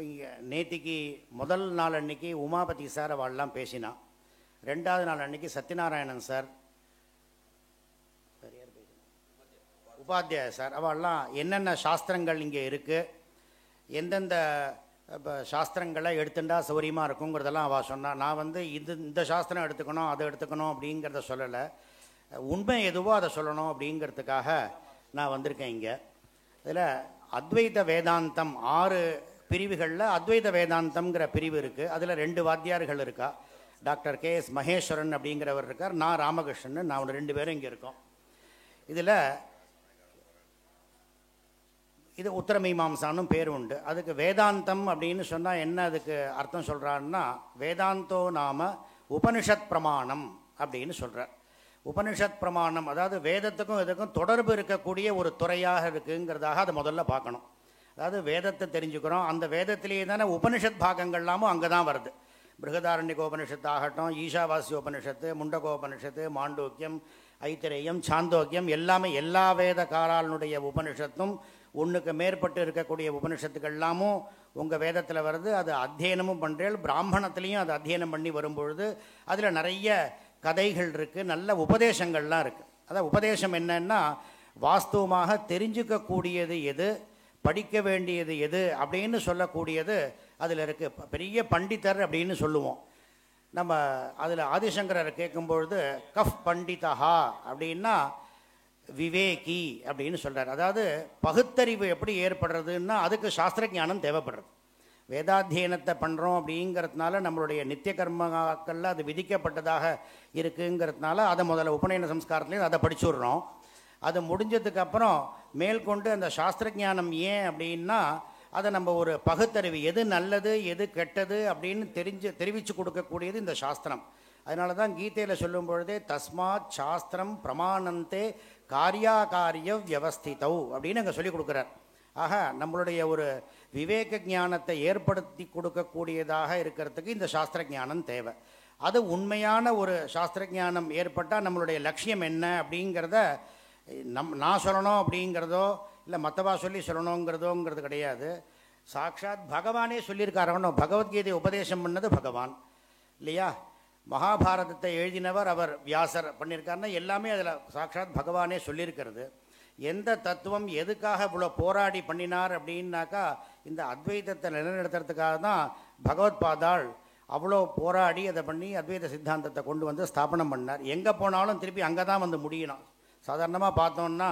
இப்போ இங்கே நேத்திக்கு முதல் நாள் அன்னைக்கு உமாபதி சார் அவள்லாம் பேசினா, ரெண்டாவது நாள் அன்னைக்கு சத்யநாராயணன் சார், உபாத்தியாய சார் அவள்லாம் என்னென்ன சாஸ்திரங்கள் இங்கே இருக்குது, எந்தெந்த சாஸ்திரங்களை எடுத்துட்டா சௌரியமாக இருக்குங்கிறதெல்லாம் அவள் சொன்னாள். நான் இந்த சாஸ்திரம் எடுத்துக்கணும் அதை எடுத்துக்கணும் அப்படிங்கிறத சொல்லலை, உண்மை எதுவோ அதை சொல்லணும் அப்படிங்கிறதுக்காக நான் வந்திருக்கேன் இங்கே. இதில் அத்வைத வேதாந்தம் 6 பிரிவுகளில் அத்வைத வேதாந்தம்ங்கிற பிரிவு இருக்குது. அதில் 2 வாத்தியார்கள் இருக்கா. டாக்டர் KS மகேஸ்வரன் அப்படிங்கிறவர் இருக்கார், நான் ராமகிருஷ்ணன், நான் 2 பேரும் இங்கே இருக்கோம். இதில் இது உத்தரமீமாம்சானும் பேர் உண்டு. அதுக்கு வேதாந்தம் அப்படின்னு சொன்னால் என்ன அதுக்கு அர்த்தம் சொல்கிறான்னா, வேதாந்தோ நாம உபனிஷத் பிரமாணம் அப்படின்னு சொல்கிறார். உபனிஷத் பிரமாணம் அதாவது வேதத்துக்கும் இதுக்கும் தொடர்பு இருக்கக்கூடிய ஒரு துறையாக இருக்குங்கிறதாக அதை முதல்ல பார்க்கணும். அதாவது வேதத்தை தெரிஞ்சுக்கிறோம், அந்த வேதத்திலேயே தானே உபனிஷத் பாகங்கள்லாமும் அங்கே தான் வருது. பிருகதாரண்யகோபனிஷத்து ஆகட்டும், ஈஷாவாசியோபனிஷத்து, முண்டகோபனிஷத்து, மாண்டூக்கியம், ஐத்திரேயம், சாந்தோக்கியம் எல்லாமே எல்லா வேத காலாளுடைய உபனிஷத்தும் ஒன்றுக்கு மேற்பட்டு இருக்கக்கூடிய உபனிஷத்துக்கள்லாமும் உங்கள் வேதத்தில் வருது. அது அத்தியனமும் பண்ணுறேன், பிராமணத்துலேயும் அது அத்தியனம் பண்ணி வரும்பொழுது அதில் நிறைய கதைகள் இருக்குது, நல்ல உபதேசங்கள்லாம் இருக்குது. அதான் உபதேசம் என்னன்னா, வாஸ்தவமாக தெரிஞ்சுக்கக்கூடியது எது, படிக்க வேண்டியது எது அப்படின்னு சொல்லக்கூடியது அதில் இருக்குது. பெரிய பண்டிதர் அப்படின்னு சொல்லுவோம் நம்ம. அதில் ஆதிசங்கரரை கேட்கும்பொழுது கஃப் பண்டிதஹா அப்படின்னா விவேகி அப்படின்னு சொல்கிறார். அதாவது பகுத்தறிவு எப்படி ஏற்படுறதுன்னா அதுக்கு சாஸ்திர ஞானம் தேவைப்படுறது. வேதாத்தியனத்தை பண்ணுறோம் அப்படிங்கிறதுனால நம்மளுடைய நித்திய கர்மங்களில் அது விதிக்கப்பட்டதாக இருக்குங்கிறதுனால அதை முதல்ல உபநயன சம்ஸ்காரத்துலேயும் அதை படிச்சுடுறோம். அது முடிஞ்சதுக்கப்புறம் மேற்கொண்டு அந்த சாஸ்திர ஞானம் ஏன் அப்படின்னா அதை நம்ம ஒரு பகுத்தறிவு எது நல்லது எது கெட்டது அப்படின்னு தெரிவித்து கொடுக்கக்கூடியது இந்த சாஸ்திரம். அதனால தான் கீதையில் சொல்லும் பொழுதே தஸ்மாத் சாஸ்திரம் பிரமாணந்தே காரியாகாரிய வியவஸ்திதௌ அப்படின்னு அங்கே சொல்லிக் கொடுக்குறார். ஆக நம்மளுடைய ஒரு விவேக ஞானத்தை ஏற்படுத்தி கொடுக்கக்கூடியதாக இருக்கிறதுக்கு இந்த சாஸ்திர ஞானம் தேவை. அது உண்மையான ஒரு சாஸ்திர ஞானம் ஏற்பட்டால் நம்மளுடைய லட்சியம் என்ன அப்படிங்கிறத நான் சொல்லணும் அப்படிங்கிறதோ இல்லை மற்றவா சொல்லணுங்கிறதோங்கிறது கிடையாது. சாட்சாத் பகவானே சொல்லியிருக்காரோ. பகவத்கீதை உபதேசம் பண்ணது பகவான் இல்லையா? மகாபாரதத்தை எழுதினவர் அவர் வியாசர் பண்ணியிருக்காருன்னா எல்லாமே அதில் சாட்சாத் பகவானே சொல்லியிருக்கிறது. எந்த தத்துவம் எதுக்காக இவ்வளோ போராடி பண்ணினார் அப்படின்னாக்கா இந்த அத்வைதத்தை நிலைநிறுத்துறதுக்காக தான் பகவத்பாதாள் அவ்வளோ போராடி அதை பண்ணி அத்வைத சித்தாந்தத்தை கொண்டு வந்து ஸ்தாபனம் பண்ணார். எங்கே போனாலும் திருப்பி அங்கே தான் வந்து முடியணும். சாதாரணமாக பார்த்தோன்னா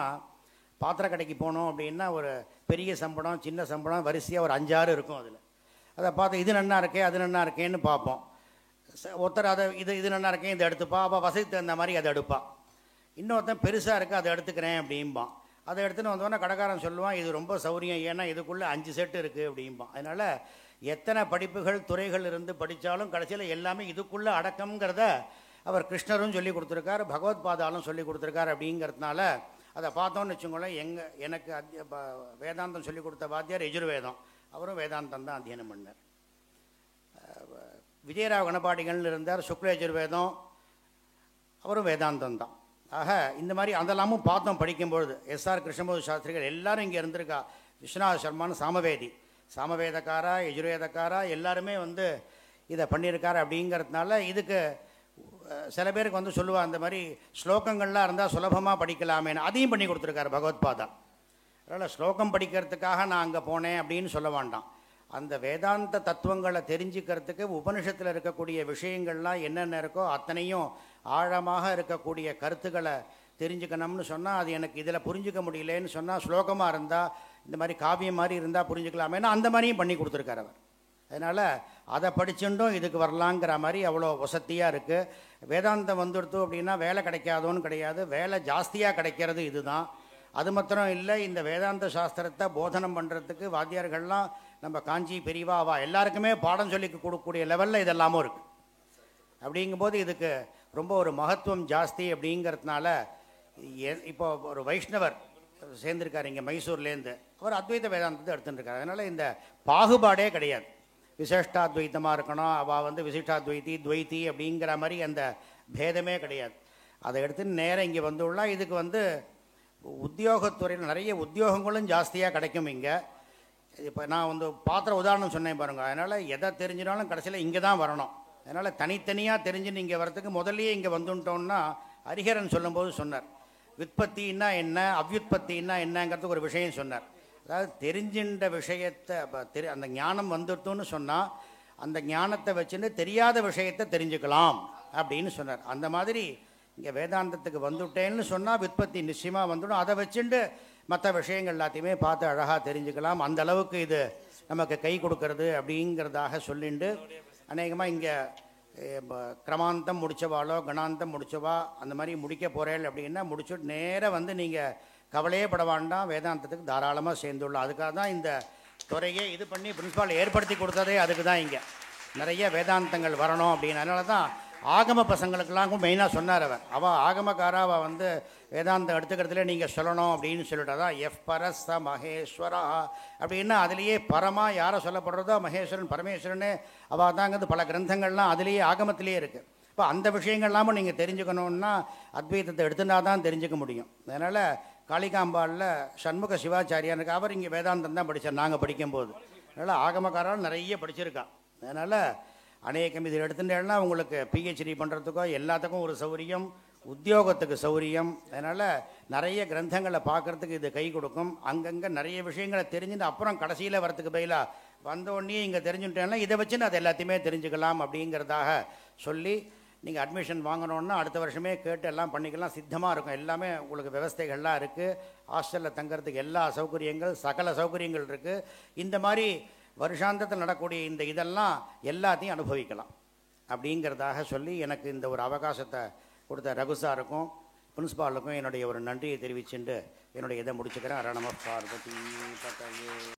பாத்திர கடைக்கு போனோம் அப்படின்னா ஒரு பெரிய சம்பளம் சின்ன சம்பளம் வரிசையாக ஒரு 5-6 இருக்கும். அதில் அதை பார்த்து இது நன்னா இருக்கே அது நன்னா இருக்கேன்னு பார்ப்போம். ஒருத்தர் அதை இது நன்னா இருக்கேன் இதை எடுத்துப்பா, அப்போ வசதிக்கு தகுந்த மாதிரி அதை எடுப்பா. இன்னொருத்தன் பெருசாக இருக்குது அதை எடுத்துக்கிறேன் அப்படிம்பான். அதை எடுத்துன்னு வந்தோன்னா கடைக்காரன் சொல்லுவான் இது ரொம்ப சௌரியம், ஏன்னா இதுக்குள்ளே 5 செட்டு இருக்குது அப்படிம்பான். அதனால் எத்தனை படிப்புகள் துறைகள் இருந்து படித்தாலும் கடைசியில் எல்லாமே இதுக்குள்ளே அடக்கம்ங்கிறத அவர் கிருஷ்ணரும் சொல்லி கொடுத்துருக்கார், பகவத்பாதாலும் சொல்லி கொடுத்துருக்கார். அப்படிங்கிறதுனால அதை பார்த்தோன்னு வச்சுக்கோங்களேன். எனக்கு வேதாந்தம் சொல்லி கொடுத்த வாத்தியார் யஜுர்வேதம், அவரும் வேதாந்தம் தான் அத்தியனம் பண்ணார். விஜயராவ் கணபாடிகள் இருந்தார், சுக்ல யஜுர்வேதம், அவரும் வேதாந்தம் தான். ஆக இந்த மாதிரி அதெல்லாமும் பார்த்தோம் படிக்கும்பொழுது. SR கிருஷ்ணமூர்த்தி சாஸ்திரிகள் எல்லாரும் இங்கே இருந்திருக்கா. விஸ்வநாத சர்மான்னு சாமவேதி, சாமவேதக்காரா யஜுர்வேதக்காரா எல்லாருமே இதை பண்ணியிருக்காரு. அப்படிங்கிறதுனால இதுக்கு சில பேருக்கு சொல்லுவா அந்த மாதிரி ஸ்லோகங்கள்லாம் இருந்தால் சுலபமாக படிக்கலாமேன்னு, அதையும் பண்ணி கொடுத்துருக்காரு பகவத்பாதா. அதனால் ஸ்லோகம் படிக்கிறதுக்காக நான் அங்கே போனேன் அப்படின்னு சொல்ல வேண்டாம். அந்த வேதாந்த தத்துவங்களை தெரிஞ்சுக்கிறதுக்கு உபனிஷத்தில் இருக்கக்கூடிய விஷயங்கள்லாம் என்னென்ன இருக்கோ அத்தனையும் ஆழமாக இருக்கக்கூடிய கருத்துக்களை தெரிஞ்சுக்கணும்னு சொன்னால் அது எனக்கு இதில் புரிஞ்சிக்க முடியலேன்னு சொன்னால் ஸ்லோகமாக இருந்தால் இந்த மாதிரி காவியம் மாதிரி இருந்தால் புரிஞ்சுக்கலாமேன்னா அந்த மாதிரியும் பண்ணி கொடுத்துருக்கார் அவர். அதனால் அதை படிச்சுட்டும் இதுக்கு வரலாங்கிற மாதிரி அவ்வளோ வசதியாக இருக்குது. வேதாந்தம் வந்துடுத்து அப்படின்னா வேலை கிடைக்காதோன்னு கிடையாது, வேலை ஜாஸ்தியாக கிடைக்கிறது இதுதான். அது மாத்திரம் இல்லை, இந்த வேதாந்த சாஸ்திரத்தை போதனம் பண்ணுறதுக்கு வாத்தியார்கள்லாம் நம்ம காஞ்சி பெரியவா எல்லாருக்குமே பாடம் சொல்லி கொடுக்கக்கூடிய லெவலில் இதெல்லாமும் இருக்குது. அப்படிங்கும்போது இதுக்கு ரொம்ப ஒரு மகத்துவம் ஜாஸ்தி. அப்படிங்கிறதுனால இப்போ ஒரு வைஷ்ணவர் சேர்ந்துருக்கார் இங்கே மைசூர்லேருந்து, அவர் அத்வைத வேதாந்தத்தை எடுத்துட்டுருக்கார். அதனால் இந்த பாகுபாடே கிடையாது. விசிஷ்டாத்வைத்தமாக இருக்கணும், அவள் விசிஷ்டாத்வைத்தி துவைத்தி அப்படிங்கிற மாதிரி அந்த பேதமே கிடையாது. அதை எடுத்துன்னு நேரம் இங்கே வந்துள்ளா. இதுக்கு உத்தியோகத்துறையில் நிறைய உத்தியோகங்களும் ஜாஸ்தியாக கிடைக்கும். இங்கே இப்போ நான் வந்து பாத்திர உதாரணம் சொன்னேன் பாருங்கள். அதனால் எதை தெரிஞ்சினாலும் கடைசியில் இங்கே தான் வரணும். அதனால் தனித்தனியாக தெரிஞ்சு நீங்கள் வரத்துக்கு முதல்லையே இங்கே வந்துட்டோம்னா ஹரிஹரன் சொல்லும்போது சொன்னார், விற்பத்தின்னா என்ன அவ்யுற்பத்தின்னா என்னங்கிறதுக்கு ஒரு விஷயம் சொன்னார். அதாவது தெரிஞ்சின்ற விஷயத்தை அந்த ஞானம் வந்துட்டோன்னு சொன்னால் அந்த ஞானத்தை வச்சுன்னு தெரியாத விஷயத்தை தெரிஞ்சுக்கலாம் அப்படின்னு சொன்னார். அந்த மாதிரி இங்கே வேதாந்தத்துக்கு வந்துட்டேன்னு சொன்னால் விற்பத்தி நிச்சயமாக வந்துடும். அதை வச்சுட்டு மற்ற விஷயங்கள் எல்லாத்தையுமே பார்த்து அழகாக தெரிஞ்சுக்கலாம். அந்த அளவுக்கு இது நமக்கு கை கொடுக்கறது அப்படிங்கிறதாக சொல்லிண்டு அநேகமாக இங்கே கிரமாந்தம் முடித்தவாளோ கணாந்தம் முடித்தவா அந்த மாதிரி முடிக்க போகிறேன் அப்படின்னா முடிச்சுட்டு நேராக வந்து நீங்கள் கவலையே பட வேண்டாம், வேதாந்தத்துக்கு தாராளமாக சேர்ந்துள்ளோம். அதுக்காக தான் இந்த துறையே இது பண்ணி பிரின்சிபால் ஏற்படுத்தி கொடுத்ததே அதுக்கு தான். இங்கே நிறைய வேதாந்தங்கள் வரணும் அப்படின்னு. அதனால தான் ஆகம பசங்களுக்கெல்லாம் மெயினாக சொன்னார் அவர். அவள் ஆகமக்காரா அவள் வந்து வேதாந்தம் எடுத்துக்கிறதுல நீங்கள் சொல்லணும் அப்படின்னு சொல்லிட்டு தான் எஃப் பரஸ் மகேஸ்வரா அப்படின்னா அதுலேயே பரமாக யாரை சொல்லப்படுறதோ மகேஸ்வரன் பரமேஸ்வரனே அவள் தாங்கிறது பல கிரந்தங்கள்லாம் அதுலேயே ஆகமத்திலே இருக்குது. இப்போ அந்த விஷயங்கள்லாமும் நீங்கள் தெரிஞ்சுக்கணுன்னா அத்வைதத்தை எடுத்துனா தான் தெரிஞ்சுக்க முடியும். அதனால் காளிகாம்பாளில் சண்முக சிவாச்சாரியானுக்கு அவர் இங்கே வேதாந்தம் தான் படித்தார் நாங்கள் படிக்கும்போது. அதனால் ஆகமக்காரால் நிறைய படிச்சிருக்கா. அதனால் அநேகம் இதில் எடுத்துட்டேன்னா உங்களுக்கு பிஹெச்டி பண்ணுறதுக்கோ எல்லாத்துக்கும் ஒரு சௌரியம், உத்தியோகத்துக்கு சௌரியம். அதனால் நிறைய கிரந்தங்களை பார்க்குறதுக்கு இது கை கொடுக்கும். அங்கங்கே நிறைய விஷயங்களை தெரிஞ்சுட்டு அப்புறம் கடைசியில் வரத்துக்கு பதிலாக வந்தோடனே இங்கே தெரிஞ்சுட்டேன்னா இதை வச்சுன்னு அது எல்லாத்தையுமே தெரிஞ்சுக்கலாம் அப்படிங்கிறதாக சொல்லி நீங்கள் அட்மிஷன் வாங்கணுன்னா அடுத்த வருஷமே கேட்டு எல்லாம் பண்ணிக்கலாம். சித்தமாக இருக்கும். எல்லாமே உங்களுக்கு விவஸ்தைகள்லாம் இருக்குது. ஹாஸ்டலில் தங்கிறதுக்கு எல்லா சௌகரியங்கள் சகல சௌகரியங்கள் இருக்குது. இந்த மாதிரி வருஷாந்தத்தில் நடக்கூடிய இந்த இதெல்லாம் எல்லாத்தையும் அனுபவிக்கலாம் அப்படிங்கிறதாக சொல்லி எனக்கு இந்த ஒரு அவகாசத்தை கொடுத்த ரகுசாருக்கும் பிரின்ஸ்பாலுக்கும் என்னுடைய ஒரு நன்றியை தெரிவிச்சுட்டு என்னுடைய இதை முடிச்சுக்கிறேன். அரணம பார்வதி பதையே.